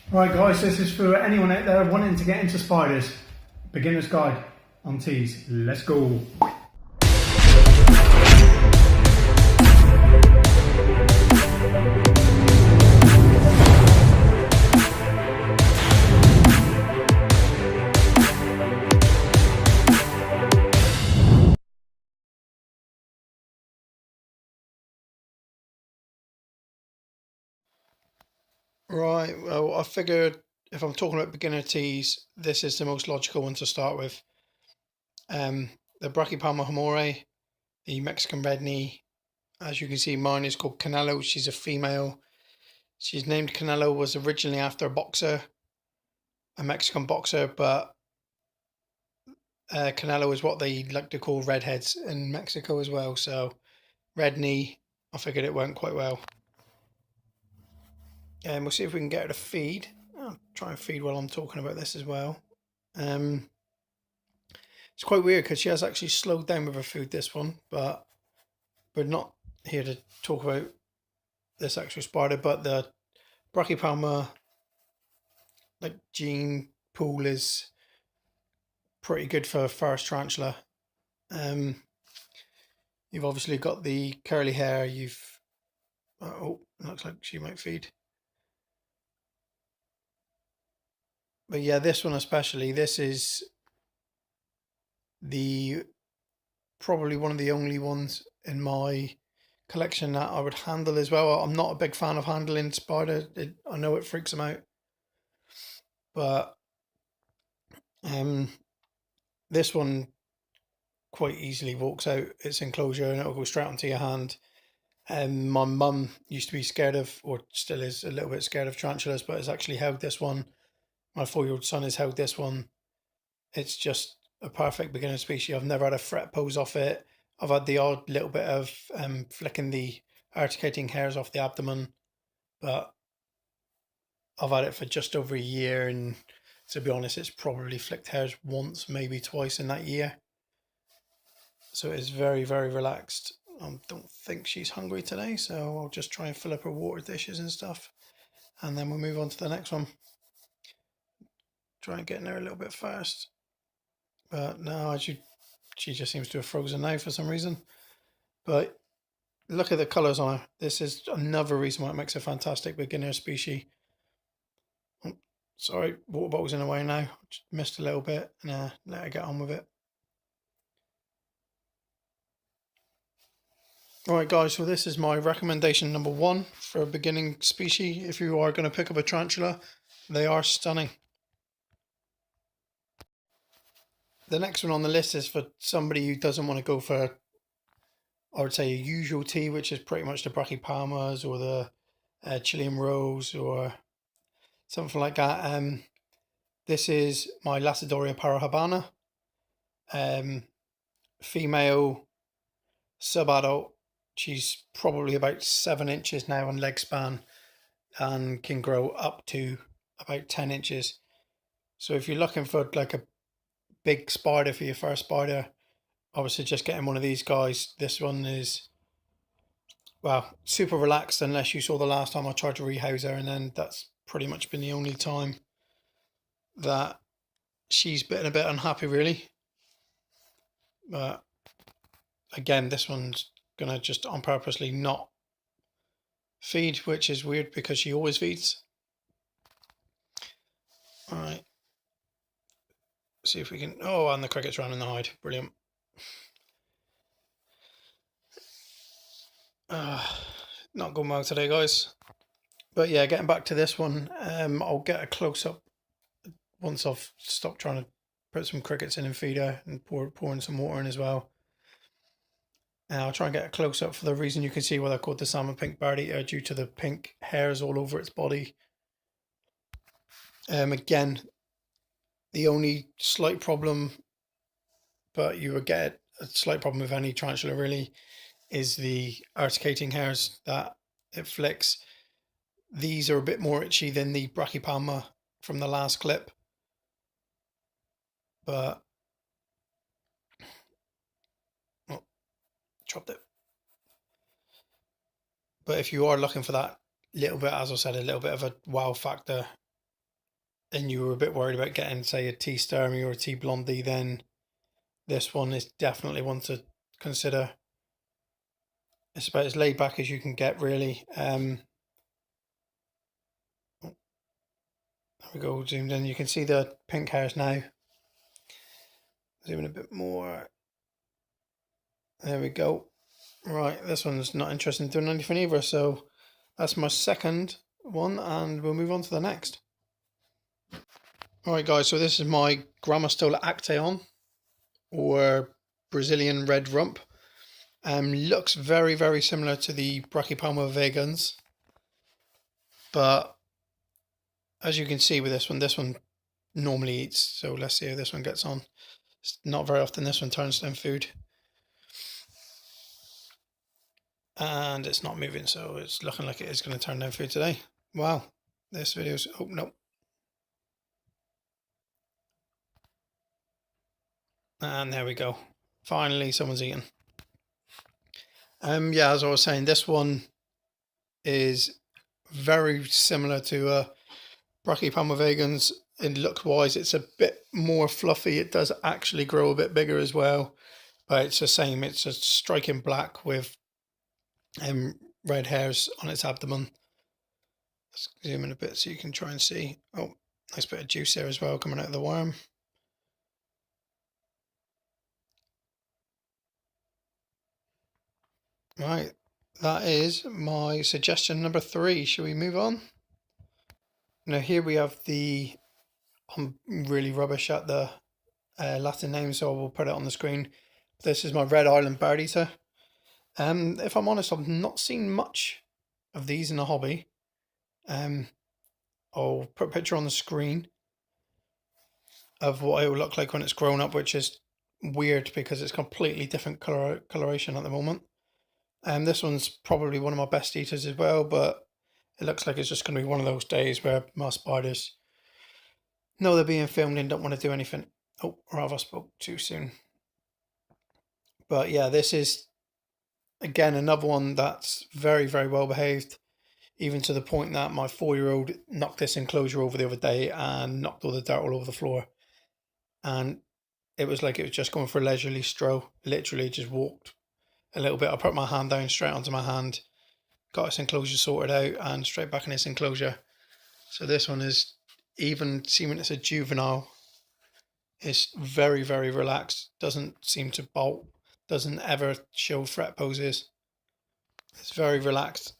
Right guys, this is for anyone out there wanting to get into spiders. Beginner's guide on teas. Let's go. Right, well I figured if I'm talking about beginner teas, this is the most logical one to start with. Um, the Brachypelma Hamore, the Mexican red knee. As you can see, mine is called Canelo. She's a female. She's named Canelo, was originally after a boxer, a Mexican boxer, but Canelo is what they like to call redheads in Mexico as well. So red knee, I figured it went quite well. And we'll see if we can get her to feed. I'll try and feed while I'm talking about this as well. It's quite weird because she has actually slowed down with her food, this one, but we're not here to talk about this actual spider, but the Brachypelma gene pool is pretty good for forest tarantula. You've obviously got the curly hair. Oh, looks like she might feed. But yeah, this one especially, this is probably one of the only ones in my collection that I would handle as well. I'm not a big fan of handling spider. I know it freaks them out, but this one quite easily walks out its enclosure and it'll go straight onto your hand. My mum used to be scared of, or still is a little bit scared of tarantulas, but has actually held this one. My 4-year-old son has held this one. It's just a perfect beginner species. I've never had a fret pose off it. I've had the odd little bit of flicking the articulating hairs off the abdomen, but I've had it for just over a year, and to be honest, it's probably flicked hairs once, maybe twice in that year. So it is very, very relaxed. I don't think she's hungry today, so I'll just try and fill up her water dishes and stuff, and then we'll move on to the next one. Try and get in there a little bit first. But no, she just seems to have frozen now for some reason. But look at the colours on her. This is another reason why it makes a fantastic beginner species. Oh, sorry, water bottle's in the way now. Just missed a little bit. Nah, let her get on with it. Alright guys, so this is my recommendation number 1 for a beginning species. If you are going to pick up a tarantula, they are stunning. The next one on the list is for somebody who doesn't want to go for, I would say, a usual tea, which is pretty much the Brachypelmas or the Chilean Rose or something like that. This is my Lacedoria parahabana, female, subadult. She's probably about 7 inches now in leg span and can grow up to about 10 inches. So if you're looking for like a big spider for your first spider, I would suggest getting one of these guys. This one is, well, super relaxed unless you saw the last time I tried to rehouse her, and then that's pretty much been the only time that she's been a bit unhappy, really. But again, this one's gonna just on purposely not feed, which is weird because she always feeds. All right, see if we can. Oh, and the cricket's running the hide. Brilliant. Not going well today, guys. But yeah, getting back to this one, I'll get a close up once I've stopped trying to put some crickets in and feed her and pouring some water in as well. And I'll try and get a close up for the reason you can see why they're called the salmon pink bird eater, due to the pink hairs all over its body. Again, the only slight problem, but you would get a slight problem with any tarantula really, is the articulating hairs that it flicks. These are a bit more itchy than the Brachypelma from the last clip, but oh, chopped it. But if you are looking for that little bit, as I said, a little bit of a wow factor, and you were a bit worried about getting, say, a T Sturmey or a T Blondie, then this one is definitely one to consider. It's about as laid back as you can get, really. There we go, zoomed in. You can see the pink hairs now. Zoom in a bit more. There we go. Right, this one's not interested in doing anything either, so that's my second one, and we'll move on to the next. Alright guys, so this is my Grammostola Actaeon, or Brazilian Red Rump. Looks very, very similar to the Brachypelma vagans, but as you can see with this one normally eats, so let's see how this one gets on. It's not very often this one turns down food. And it's not moving, so it's looking like it is going to turn down food today. Wow, this video's... oh, no. And there we go. Finally, someone's eaten. Yeah, as I was saying, this one is very similar to Brachypelma vagans. In look-wise, it's a bit more fluffy. It does actually grow a bit bigger as well, but it's the same. It's a striking black with red hairs on its abdomen. Let's zoom in a bit so you can try and see. Oh, nice bit of juice there as well coming out of the worm. Right, that is my suggestion number 3. Shall we move on? Now here we have the... I'm really rubbish at the Latin name, so I will put it on the screen. This is my Red Island Bird Eater. If I'm honest, I've not seen much of these in the hobby. I'll put a picture on the screen of what it will look like when it's grown up, which is weird because it's completely different coloration at the moment. This one's probably one of my best eaters as well, but it looks like it's just going to be one of those days where my spiders know they're being filmed and don't want to do anything. Oh, or have I spoke too soon? But yeah, this is, again, another one that's very, very well behaved, even to the point that my 4-year-old knocked this enclosure over the other day and knocked all the dirt all over the floor. And it was like it was just going for a leisurely stroll. Literally just walked a little bit. I put my hand down straight onto my hand, got its enclosure sorted out, and straight back in its enclosure. So this one is, even seeming it's a juvenile, it's very, very relaxed. Doesn't seem to bolt. Doesn't ever show threat poses. It's very relaxed.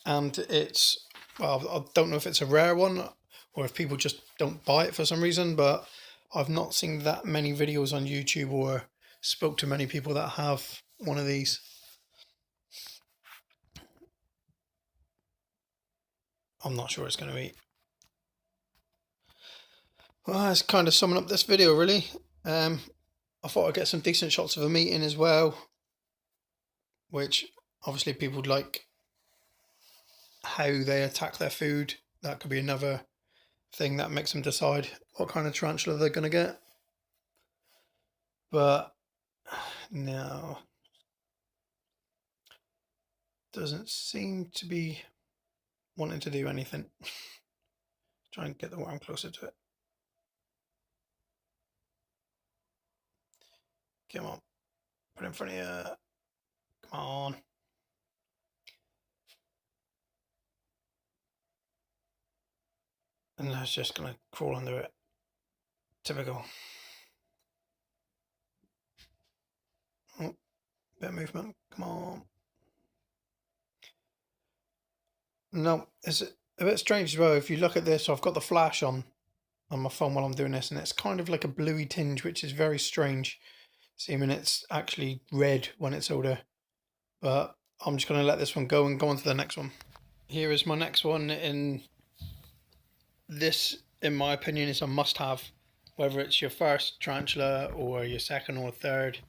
And it's, well, I don't know if it's a rare one or if people just don't buy it for some reason, but I've not seen that many videos on YouTube or spoke to many people that have one of these. I'm not sure it's going to eat. Well, that's kind of summing up this video, really. I thought I'd get some decent shots of them eating as well, which obviously people would like how they attack their food. That could be another thing that makes them decide what kind of tarantula they're going to get. But no, doesn't seem to be wanting to do anything. Try and get the worm closer to it. Come on, put it in front of you. Come on. And that's just going to crawl under it. Typical. Oh, bit of movement. Come on. No, it's a bit strange as well. If you look at this, I've got the flash on my phone while I'm doing this, and it's kind of like a bluey tinge, which is very strange. Seeming it's actually red when it's older. But I'm just going to let this one go and go on to the next one. Here is my next one, and this, in my opinion, is a must-have. Whether it's your first tarantula or your second or third.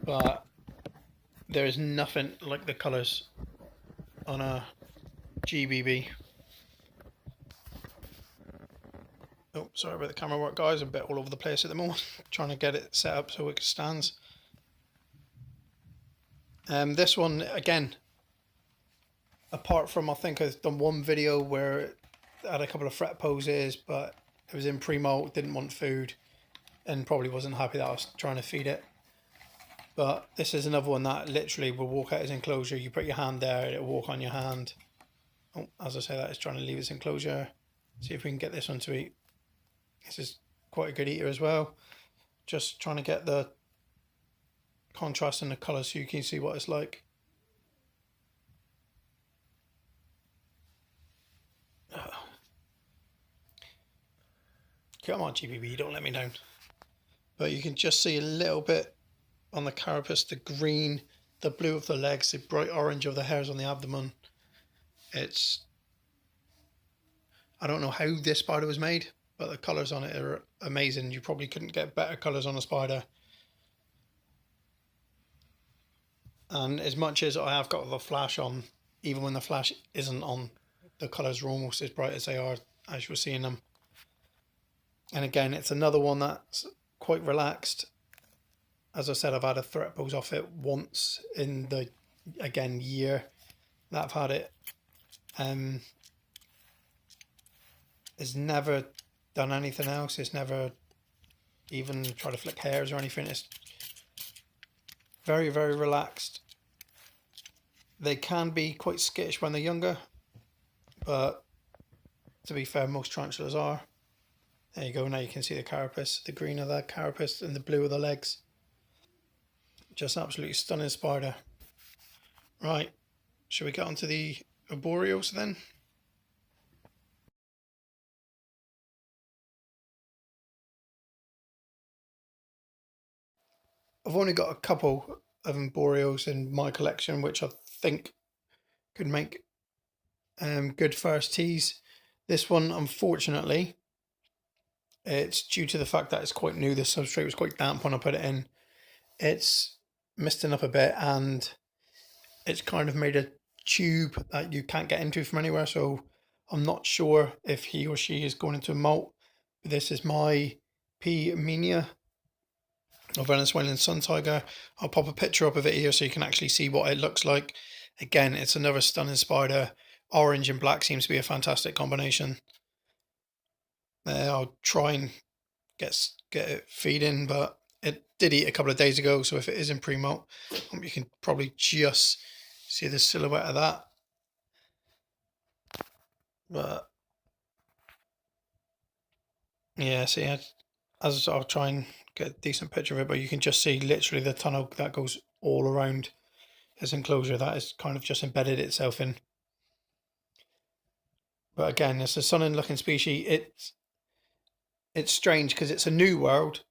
But there is nothing like the colours on a GBB. Oh, sorry about the camera work, guys. I'm a bit all over the place at the moment. Trying to get it set up so it stands. This one, again, apart from, I think I've done one video where had a couple of fret poses, but it was in pre-molt, didn't want food, and probably wasn't happy that I was trying to feed it. But this is another one that literally will walk out his enclosure. You put your hand there, it'll walk on your hand. Oh, as I say, that is trying to leave its enclosure. See if we can get this one to eat. This is quite a good eater as well. Just trying to get the contrast in the colours so you can see what it's like. Come on, GBB, don't let me down. But you can just see a little bit on the carapace, the green, the blue of the legs, the bright orange of the hairs on the abdomen. I don't know how this spider was made, but the colours on it are amazing. You probably couldn't get better colours on a spider. And as much as I have got the flash on, even when the flash isn't on, the colours are almost as bright as they are as you're seeing them. And again, it's another one that's quite relaxed. As I said, I've had a threat pose off it once in the, again, year that I've had it. It's never done anything else. It's never even tried to flick hairs or anything. It's very, very relaxed. They can be quite skittish when they're younger, but to be fair, most tarantulas are. There you go, now you can see the carapace, the green of the carapace and the blue of the legs. Just absolutely stunning spider. Right, shall we get on to the arboreals then? I've only got a couple of arboreals in my collection, which I think could make good first teas. This one, unfortunately, it's due to the fact that it's quite new. The substrate was quite damp when I put it in. It's misting up a bit, and it's kind of made a tube that you can't get into from anywhere. So I'm not sure if he or she is going into a molt. This is my P. Minia of Venezuelan sun tiger. I'll pop a picture up of it here so you can actually see what it looks like. Again, it's another stunning spider. Orange and black seems to be a fantastic combination. I'll try and get it feeding, but it did eat a couple of days ago, so if it is in pre-molt, you can probably just see the silhouette of that. But yeah, see, as I'll try and get a decent picture of it, but you can just see literally the tunnel that goes all around his enclosure. That is kind of just embedded itself in. But again, it's a stunning looking species. It's strange because it's a new world,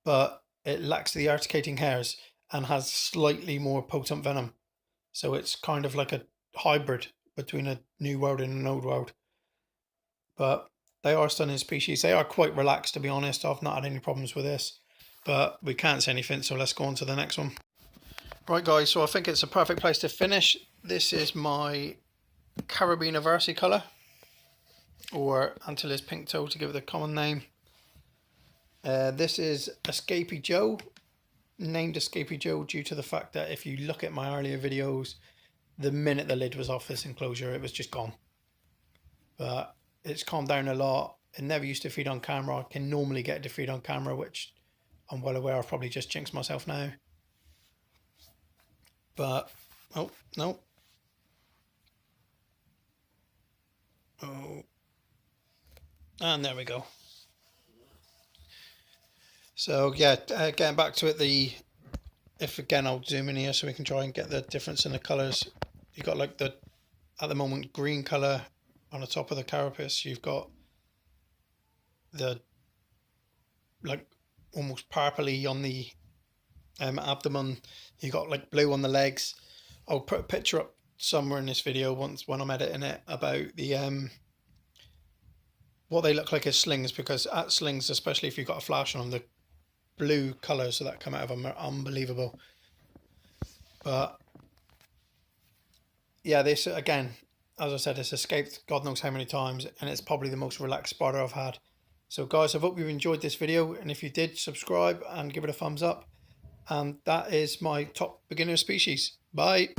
but it lacks the articulating hairs and has slightly more potent venom. So it's kind of like a hybrid between a new world and an old world. But they are stunning species. They are quite relaxed, to be honest. I've not had any problems with this, but we can't say anything, so let's go on to the next one. Right, guys, so I think it's a perfect place to finish. This is my Carabiner versicolor, or Antilles pink toe to give it a common name. This is Escapee Joe, named Escapee Joe due to the fact that if you look at my earlier videos, the minute the lid was off this enclosure, it was just gone. But it's calmed down a lot. It never used to feed on camera. I can normally get it to feed on camera, which I'm well aware I've probably just jinxed myself now. But, oh, no. Oh. And there we go. So yeah, getting back to it, if again I'll zoom in here so we can try and get the difference in the colours. You've got like the, at the moment, green colour on the top of the carapace. You've got the like almost purpley on the abdomen. You've got like blue on the legs. I'll put a picture up somewhere in this video when I'm editing it about the what they look like as slings, because at slings, especially if you've got a flash on them, the blue colours that come out of them are unbelievable. But yeah, this again, as I said, it's escaped God knows how many times, and it's probably the most relaxed spider I've had. So guys, I hope you enjoyed this video, and if you did, subscribe and give it a thumbs up. And that is my top beginner species. Bye.